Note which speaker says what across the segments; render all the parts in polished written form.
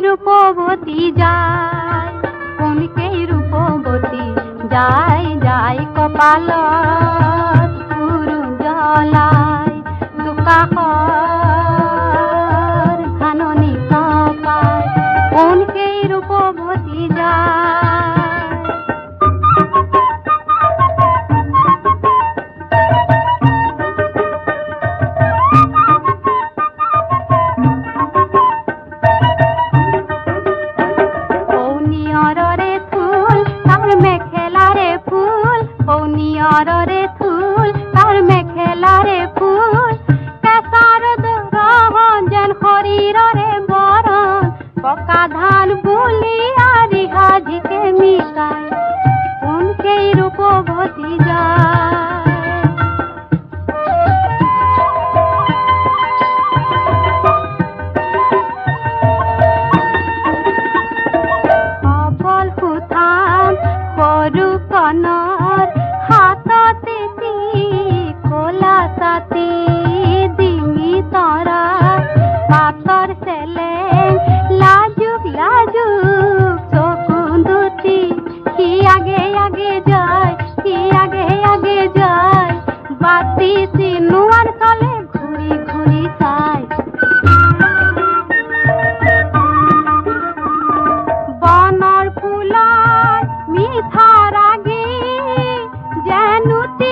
Speaker 1: রূপবতী যায় কোনকে রূপবতী যায় যায় কপালত পুরু জ্বলায় দুকাখর ধাননি কপায় কোনকে রূপবতী যায় নিয়রে ফুল তার মেখেলারে ফুল কেসার দরহন যেন শরীররে বরণ পকা ধান বুলিয়া রিহাজিকে মিশায় কোনকে রূপবতী যায় সবল হুথান সরু কণৰ সাথী ডিঙি তৰা পাতৰ চেলেং লাজুক লাজুক চকু দুটি সি আগে আগে যায় সি আগে আগে যায় বাতি চিনোৱাৰ তলে ঘূৰি ঘূৰি চায় বনৰ ফুলৰ মিঠা ৰাগী যেনুতি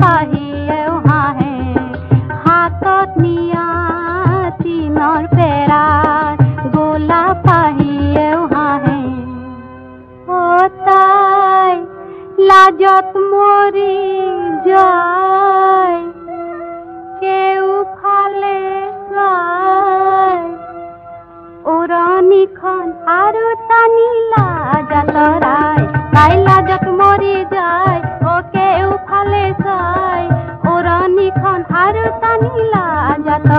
Speaker 1: পাহিয়েও হাঁহে হাতত নিয়া তিনৰ পেৰাত গোলা পাহিয়েও হাঁহে অ তাই লাজত মৰি যায় কেউফালে চায় উৰণিখন আৰু টানি লাজত ৰায় তাই লাজত মৰি যায় কেউফালে চাই উৰণিখন আৰু টানি লাজত